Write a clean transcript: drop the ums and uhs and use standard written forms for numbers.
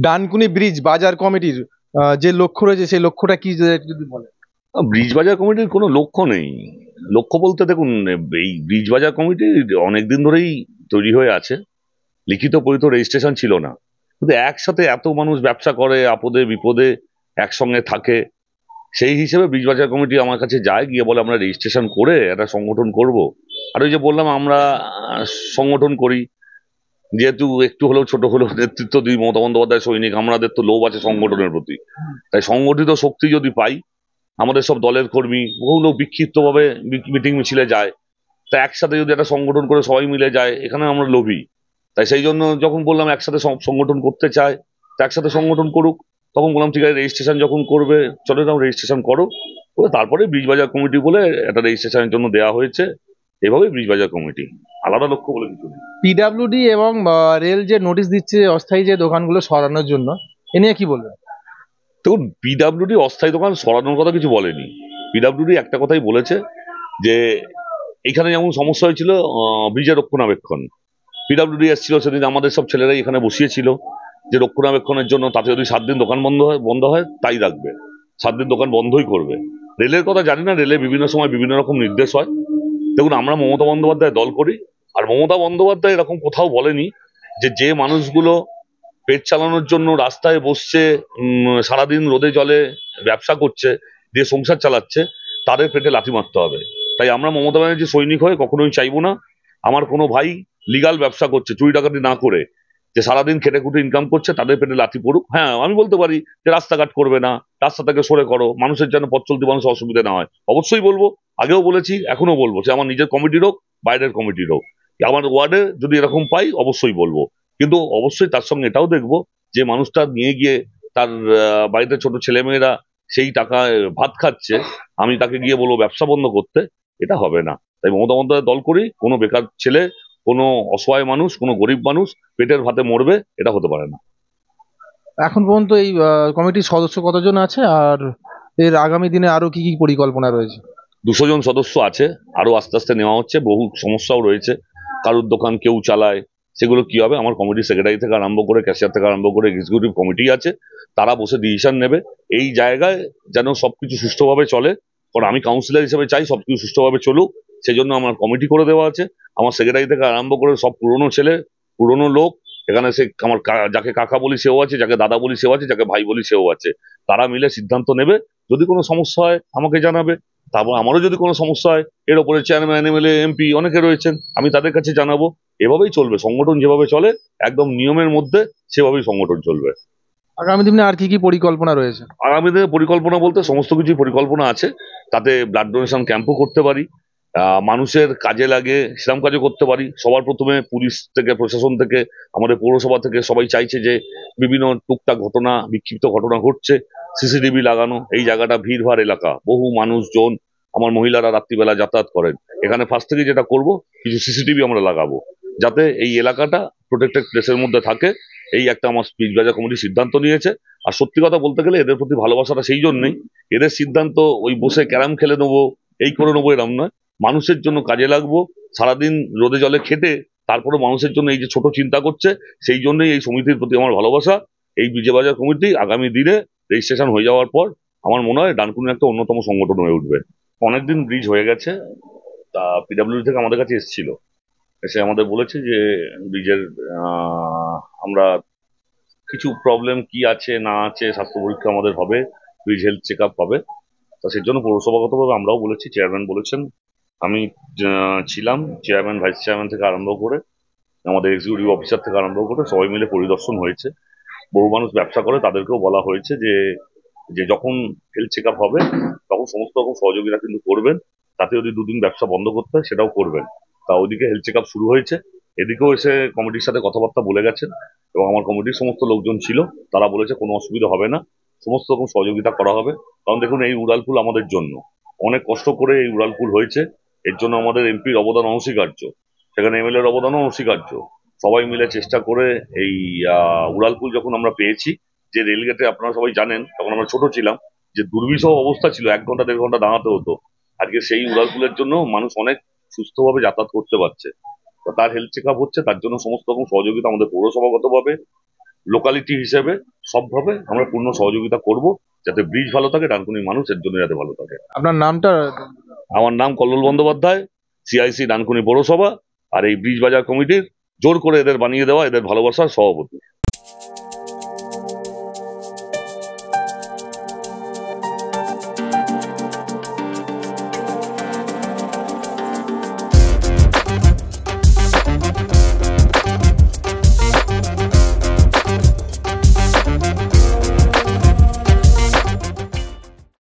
Dankuni bridge বাজার কমিটির যে লক্ষ্য রয়েছে সেই লক্ষ্যটা কি যদি বলেন। ব্রিজ বাজার কমিটির কোনো লক্ষ্য নেই। লক্ষ্য বলতে দেখুন, এই ব্রিজ বাজার কমিটি অনেকদিন ধরেই তৈরি হয়ে আছে, লিখিত পরিত রেজিস্ট্রেশন ছিল না। কিন্তু একসাথে এত মানুষ ব্যবসা করে, আপদে বিপদে একসঙ্গে থাকে, সেই হিসেবে ব্রিজ বাজার কমিটি আমার কাছে যায়, গিয়ে বলে আমরা রেজিস্ট্রেশন করে একটা সংগঠন করব। আর ওই যে বললাম আমরা সংগঠন করি, যেহেতু একটু হলেও ছোট হলেও নেতৃত্ব দিই মমতা বন্দ্যোপাধ্যায় সৈনিক, আমাদের তো লোভ আছে সংগঠনের প্রতি। তাই সংগঠিত শক্তি যদি পাই, আমাদের সব দলের কর্মী বহু লোক বিক্ষিপ্তভাবে মিটিং মিছিলে যায়, তা একসাথে যদি একটা সংগঠন করে সবাই মিলে যায়, এখানে আমরা লোভী। তাই সেই জন্য যখন বললাম একসাথে সংগঠন করতে চায়, তা একসাথে সংগঠন করুক। তখন বললাম ঠিক আছে, রেজিস্ট্রেশন যখন করবে চলে যাও, রেজিস্ট্রেশন করো। করে তারপরে ব্রিজ বাজার কমিটি বলে একটা রেজিস্ট্রেশনের জন্য দেওয়া হয়েছে। এভাবেই ব্রিজ বাজার কমিটি, আলাদা লক্ষ্য বলে কিছু নেই। পিডাব্লিউডি এবং রেল যে নোটিশ দিচ্ছে অস্থায়ী যে দোকানগুলো সরানোর জন্য, এ নিয়ে কি বলবেন? দেখুন, পিডাব্লিউডি অস্থায়ী দোকান সরানোর কথা কিছু বলেনি। পিডাব্লিউডি একটা কথাই বলেছে যে এখানে যেমন সমস্যা হয়েছিল ব্রিজের রক্ষণাবেক্ষণ, পিডাব্লিউডি এসেছিল সেদিন, আমাদের সব ছেলেরাই এখানে বসিয়েছিল যে রক্ষণাবেক্ষণের জন্য তাতে যদি 7 দিন দোকান বন্ধ হয় তাই রাখবে, 7 দিন দোকান বন্ধই করবে। রেলের কথা জানি না, রেলের বিভিন্ন সময় বিভিন্ন রকম নির্দেশ হয়। দেখুন, আমরা মমতা বন্দ্যোপাধ্যায় দল করি, আর মমতা বন্দ্যোপাধ্যায় এরকম কোথাও বলেনি যে যে মানুষগুলো পেট চালানোর জন্য রাস্তায় বসছে, সারাদিন রোদে জলে ব্যবসা করছে, দিয়ে সংসার চালাচ্ছে, তাদের পেটে লাথি মারতে হবে। তাই আমরা মমতা ব্যানার্জি সৈনিক হয়ে কখনোই চাইবো না আমার কোনো ভাই লিগাল ব্যবসা করছে চুরি ডাকাতি না করে, যে সারাদিন খেটে খুঁটে ইনকাম করছে, তাদের পেটে লাথি পড়ুক। হ্যাঁ, আমি বলতে পারি যে রাস্তাঘাট করবে না, রাস্তা থেকে সরে করো, মানুষের যেন পথ চলতি মানুষের অসুবিধা না হয়, অবশ্যই বলবো। আগেও বলেছি, এখনো বলবো, সে আমার নিজের কমিটির হোক, বাইরের কমিটির হোক। আমার ওয়ার্ডে যদি এরকম পাই অবশ্যই বলবো। কিন্তু অবশ্যই তার সঙ্গে এটাও দেখবো যে মানুষটা নিয়ে গিয়ে তার বাড়িতে ছোট ছেলেমেয়েরা সেই টাকায় ভাত খাচ্ছে, আমি তাকে গিয়ে বলবো ব্যবসা বন্ধ করতে, এটা হবে না। তাই মমতা বন্দ্যোপাধ্যায় দল করি, কোনো বেকার ছেলে, কোনো অসহায় মানুষ, কোনো গরিব মানুষ পেটের ভাতে মরবে, এটা হতে পারে না। এখন পর্যন্ত এই কমিটির সদস্য কতজন আছে, আর এর আগামী দিনে আরো কি কি পরিকল্পনা রয়েছে? 200 জন সদস্য আছে, আরো আস্তে আস্তে নেওয়া হচ্ছে। বহু সমস্যাও রয়েছে, কারুর দোকান কেউ চালায়, সেগুলো কি হবে, আমার কমিটি সেক্রেটারি থেকে আরম্ভ করে ক্যাশিয়ার থেকে আরম্ভ করে এক্সিকিউটিভ কমিটি আছে, তারা বসে ডিসিশন নেবে এই জায়গায়, যেন সবকিছু সুষ্ঠুভাবে চলে। কারণ আমি কাউন্সিলর হিসেবে চাই সবকিছু সুষ্ঠুভাবে চলুক, সেই জন্য আমার কমিটি করে দেওয়া আছে। আমার সেক্রেটারি থেকে আরম্ভ করে সব পুরনো ছেলে, পুরনো লোক এখানে, সে আমার যাকে কাকা বলি সেও আছে, যাকে দাদা বলি সেও আছে, যাকে ভাই বলি সেও আছে। তারা মিলে সিদ্ধান্ত নেবে। যদি কোনো সমস্যা হয় আমাকে জানাবে, তারপর আমারও যদি কোনো সমস্যা হয়, এর ওপরে চেয়ারম্যান, এমএলএ, এমপি অনেকে রয়েছেন, আমি তাদের কাছে জানাবো। এভাবেই চলবে সংগঠন, যেভাবে চলে একদম নিয়মের মধ্যে, সেভাবেই সংগঠন চলবে। আগামী দিনে আর কি কি পরিকল্পনা রয়েছে? আগামী দিনে পরিকল্পনা বলতে সমস্ত কিছুই পরিকল্পনা আছে। তাতে ব্লাড ডোনেশন ক্যাম্পও করতে পারি, মানুষের কাজে লাগে সেরকম কাজও করতে পারি। সবার প্রথমে পুলিশ থেকে, প্রশাসন থেকে, আমাদের পৌরসভা থেকে সবাই চাইছে যে বিভিন্ন টুকটাক ঘটনা, বিক্ষিপ্ত ঘটনা ঘটছে, সিসিটিভি লাগানো। এই জায়গাটা ভিড়ভাড় এলাকা, বহু মানুষজন, আমার মহিলারা রাত্রিবেলা যাতায়াত করেন, এখানে ফার্স্ট থেকে যেটা করব, কিছু সিসিটিভি আমরা লাগাবো, যাতে এই এলাকাটা প্রোটেক্টেড প্লেসের মধ্যে থাকে। এই একটা আমার স্পিচ বাজার কমিটি সিদ্ধান্ত নিয়েছে। আর সত্যি কথা বলতে গেলে এদের প্রতি ভালোবাসাটা সেই জন্যই, এদের সিদ্ধান্ত ওই বসে ক্যারাম খেলে নেবো, এই করে নেবো, এরম নয়। মানুষের জন্য কাজে লাগবো, সারাদিন রোদে জলে খেটে তারপরে মানুষের জন্য এই যে ছোট চিন্তা করছে, সেই জন্যই এই সমিতির প্রতি আমার ভালোবাসা। এই বিজয় বাজার কমিটি আগামী দিনে রেজিস্ট্রেশন হয়ে যাওয়ার পর আমার মনে হয় ডানকুনির একটা অন্যতম সংগঠন হয়ে উঠবে। অনেকদিন ব্রিজ হয়ে গেছে, তা পিডাব্লিউডি থেকে আমাদের কাছে এসেছিল, এসে আমাদের বলেছে যে ব্রিজের আমরা কিছু প্রবলেম কি আছে না আছে, স্বাস্থ্য পরীক্ষা আমাদের হবে, ব্রিজ হেলথ চেক আপ হবে। তা সেই জন্য পৌরসভাগতভাবে আমরাও বলেছি, চেয়ারম্যান বলেছেন, আমি ছিলাম, চেয়ারম্যান, ভাইস চেয়ারম্যান থেকে আরম্ভ করে আমাদের এক্সিকিউটিভ অফিসার থেকে আরম্ভ করে সবাই মিলে পরিদর্শন হয়েছে। বহু মানুষ ব্যবসা করে, তাদেরকেও বলা হয়েছে যে যে যখন হেলথ চেক আপ হবে তখন সমস্ত রকম সহযোগিতা কিন্তু করবেন। তাতে যদি 2 দিন ব্যবসা বন্ধ করতে হয় সেটাও করবেন। তা ওইদিকে হেলথ চেক আপ শুরু হয়েছে, এদিকেও এসে কমিটির সাথে কথাবার্তা বলে গেছেন, এবং আমার কমিটির সমস্ত লোকজন ছিল, তারা বলেছে কোনো অসুবিধা হবে না, সমস্ত রকম সহযোগিতা করা হবে। কারণ দেখুন, এই উড়ালপুল আমাদের জন্য অনেক কষ্ট করে এই উড়ালপুল হয়েছে, এর জন্য আমাদের এমপির অবদান অনস্বীকার্য, সেখানে এমএলএর অবদানও অনস্বীকার্য। সবাই মিলে চেষ্টা করে এই উড়ালপুল যখন আমরা পেয়েছি, যে রেলগেটে আপনারা সবাই জানেন তখন আমরা ছোট ছিলাম, যে দুর্বিষহ অবস্থা ছিল, 1 ঘন্টা 1.5 ঘন্টা দাঁড়াতে হতো, আজকে সেই উড়ালপুলের জন্য মানুষ অনেক সুস্থভাবে যাতায়াত করতে পারছে। তো তার হেলথ চেক আপ হচ্ছে, তার জন্য সমস্ত রকম সহযোগিতা আমাদের পৌরসভাগতভাবে লোকালিটি হিসেবে সবভাবে আমরা পূর্ণ সহযোগিতা করব, যাতে ব্রিজ ভালো থাকে, ডানকুনির মানুষ এর জন্য যাতে ভালো থাকে। আপনার নামটা? আমার নাম কল্লোল বন্দ্যোপাধ্যায়, সিআইসি ডানকুনি পৌরসভা, আর এই ব্রিজ বাজার কমিটির জোর করে এদের বানিয়ে দেওয়া, এদের ভালোবাসার সভাপতি।